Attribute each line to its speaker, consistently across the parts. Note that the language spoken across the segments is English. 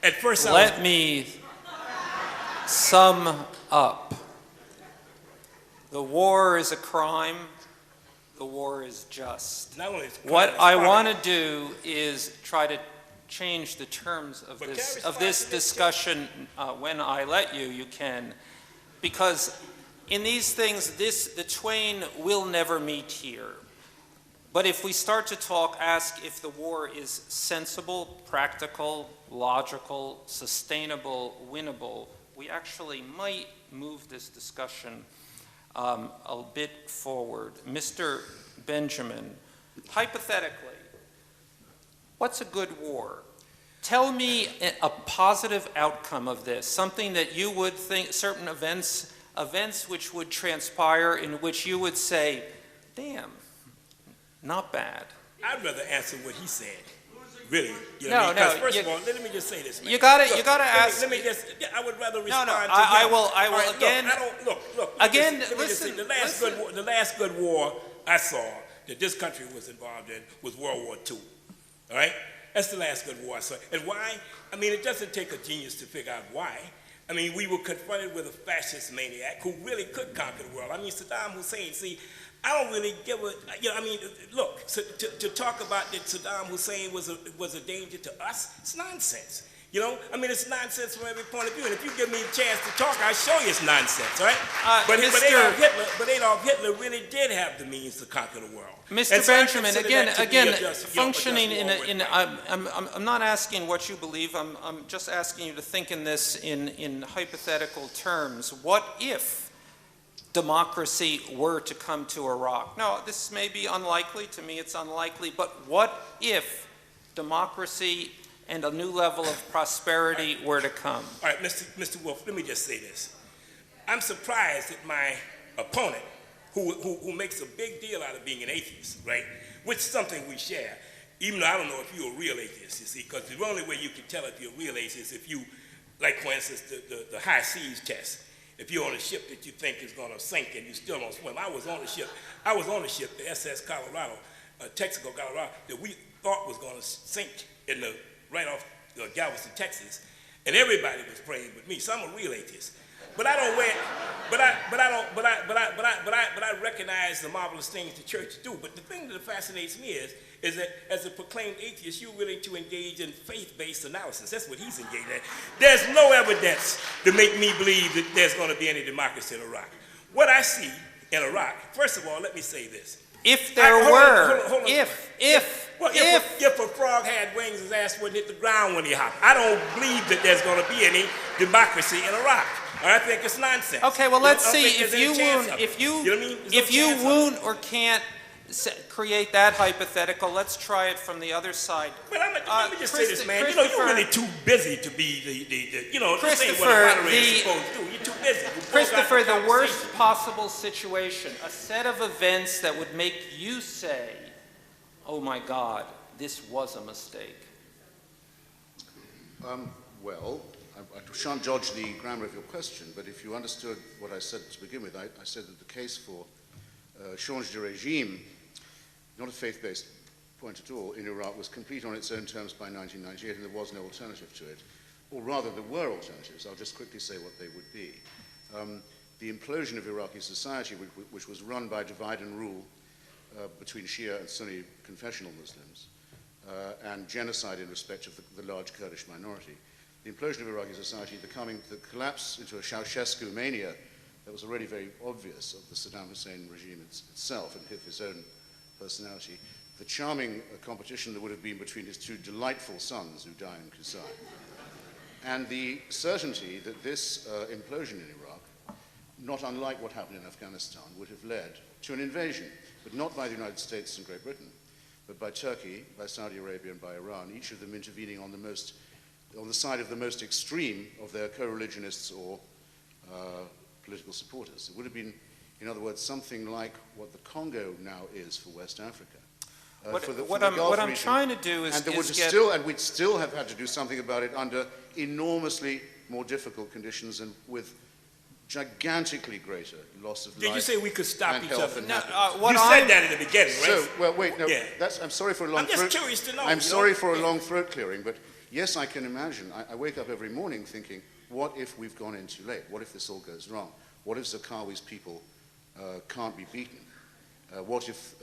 Speaker 1: At first I
Speaker 2: Let me sum up. The war is a crime. The war is just.
Speaker 1: Not only is crime,
Speaker 2: What
Speaker 1: it's
Speaker 2: I
Speaker 1: crime.
Speaker 2: want to do is try to change the terms of this discussion. When I let you, you can. Because in these things, the twain will never meet here. But if we start to talk, ask if the war is sensible, practical, logical, sustainable, winnable, we actually might move this discussion a bit forward. Mr. Benjamin, hypothetically, what's a good war? Tell me a positive outcome of this, something that you would think, certain events which would transpire in which you would say, damn, not bad.
Speaker 1: I'd rather answer what he said. Really. You
Speaker 2: No,
Speaker 1: know what I mean? 'Cause
Speaker 2: no,
Speaker 1: first
Speaker 2: you-
Speaker 1: of all, let me just say this, man.
Speaker 2: You gotta
Speaker 1: Look,
Speaker 2: ask.
Speaker 1: Let me just, I would rather respond
Speaker 2: no,
Speaker 1: to him.
Speaker 2: I will
Speaker 1: All right,
Speaker 2: again.
Speaker 1: Look.
Speaker 2: Again,
Speaker 1: let me just say,
Speaker 2: listen.
Speaker 1: the last good war I saw that this country was involved in was World War II. All right? That's the last good war I saw. And why? I mean, it doesn't take a genius to figure out why. I mean, we were confronted with a fascist maniac who really could conquer the world. I mean, Saddam Hussein, see, I don't really give a, you know, I mean, look, so to talk about that Saddam Hussein was a danger to us, it's nonsense. You know, I mean, it's nonsense from every point of view. And if you give me a chance to talk, I'll show you it's nonsense, all right? But Adolf Hitler really did have the means to conquer the world.
Speaker 2: Mr. Benjamin, again, functioning in I'm not asking what you believe. I'm just asking you to think in this in hypothetical terms. What if democracy were to come to Iraq? No, this may be unlikely. To me, it's unlikely. But what if democracy and a new level of prosperity were to come?
Speaker 1: All right, Mr. Wolf, let me just say this. I'm surprised that my opponent, who makes a big deal out of being an atheist, right, which is something we share, even though I don't know if you're a real atheist, you see, because the only way you can tell if you're a real atheist is if you, like for instance, the high seas test. If you're on a ship that you think is going to sink and you still don't swim. I was on the ship, the SS Colorado, Texaco, Colorado, that we thought was going to sink right off Galveston, Texas, and everybody was praying with me. So I'm a real atheist. But I don't wear, but I recognize the marvelous things the church do. But the thing that fascinates me is that as a proclaimed atheist, you're willing to engage in faith-based analysis. That's what he's engaged in. There's no evidence to make me believe that there's going to be any democracy in Iraq. What I see in Iraq, first of all, let me say this.
Speaker 2: If there were,
Speaker 1: hold on. If a frog had wings, his ass wouldn't hit the ground when he hopped. I don't believe that there's going to be any democracy in Iraq. I think it's nonsense.
Speaker 2: Okay, well, let's see if you won't or can't create that hypothetical. Let's try it from the other side.
Speaker 1: But let me just say this, man. You know, you're really too busy to be the you know, this ain't what a moderator is supposed to do. You're too busy.
Speaker 2: Christopher, the worst possible situation, a set of events that would make you say, oh my God, this was a mistake.
Speaker 3: Well, I shan't judge the grammar of your question, but if you understood what I said to begin with, I said that the case for change de regime, not a faith-based point at all, in Iraq was complete on its own terms by 1998, and there was no alternative to it. Or rather, there were alternatives. I'll just quickly say what they would be. The implosion of Iraqi society, which was run by divide and rule between Shia and Sunni confessional Muslims, and genocide in respect of the large Kurdish minority. The implosion of Iraqi society, the collapse into a Ceausescu mania that was already very obvious of the Saddam Hussein regime itself and his own personality, the charming competition that would have been between his two delightful sons who die in Qusay, and the certainty that this implosion in Iraq, not unlike what happened in Afghanistan, would have led to an invasion, but not by the United States and Great Britain, but by Turkey, by Saudi Arabia, and by Iran, each of them intervening on the side of the most extreme of their co-religionists or political supporters. It would have been, in other words, something like what the Congo now is for West Africa.
Speaker 2: What I'm trying to do is
Speaker 3: and we'd still have had to do something about it under enormously more difficult conditions and with gigantically greater loss of life.
Speaker 1: Did you say we could stop each other?
Speaker 2: No,
Speaker 1: you said that in the beginning, right?
Speaker 3: So, well, wait, no,
Speaker 1: yeah.
Speaker 3: I'm sorry for a long throat.
Speaker 1: I'm just curious to know.
Speaker 3: I'm sorry for a long throat clearing, but yes, I can imagine. I wake up every morning thinking, what if we've gone in too late? What if this all goes wrong? What if Zarqawi's people can't be beaten? What if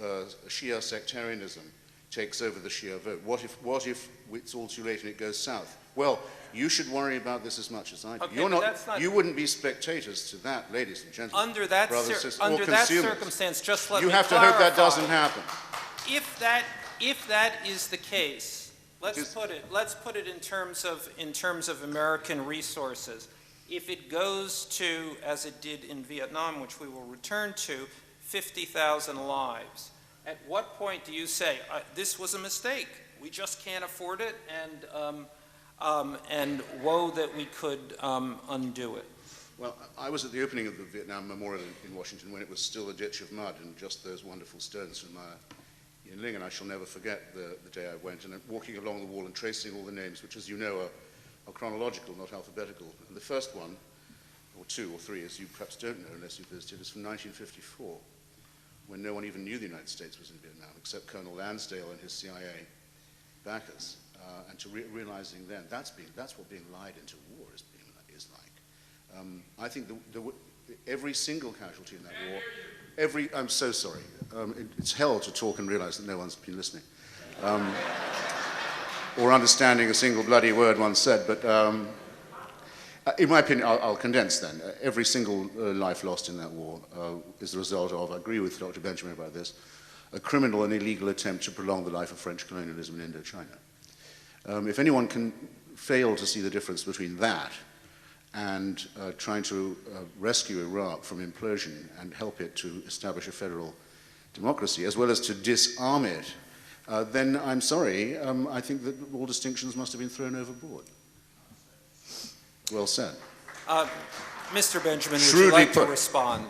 Speaker 3: Shia sectarianism takes over the Shia vote? What if it's all too late and it goes south? Well, you should worry about this as much as I do.
Speaker 2: Okay,
Speaker 3: you wouldn't be spectators to that, ladies and gentlemen.
Speaker 2: Under that circumstance, just let me
Speaker 3: You have to
Speaker 2: clarify.
Speaker 3: hope that doesn't happen.
Speaker 2: If that is the case, let's put it in terms of American resources. If it goes to, as it did in Vietnam, which we will return to, 50,000 lives, at what point do you say, this was a mistake, we just can't afford it, and woe that we could undo it?
Speaker 3: Well, I was at the opening of the Vietnam Memorial in Washington when it was still a ditch of mud and just those wonderful stones from Yin, and I shall never forget the day I went, and walking along the wall and tracing all the names, which, as you know, are chronological, not alphabetical. And the first one, or two or three, as you perhaps don't know unless you've visited, is from 1954, when no one even knew the United States was in Vietnam, except Colonel Lansdale and his CIA backers. And to realizing then, that's what being lied into war is like. I think every single casualty in that war, I'm so sorry. It's hell to talk and realize that no one's been listening. Or understanding a single bloody word one said, but in my opinion, I'll condense then. Every single life lost in that war is the result of, I agree with Dr. Benjamin about this, a criminal and illegal attempt to prolong the life of French colonialism in Indochina. If anyone can fail to see the difference between that and trying to rescue Iraq from implosion and help it to establish a federal democracy, as well as to disarm it, then I'm sorry, I think that all distinctions must have been thrown overboard. Well said.
Speaker 2: Mr. Benjamin, would you like to respond?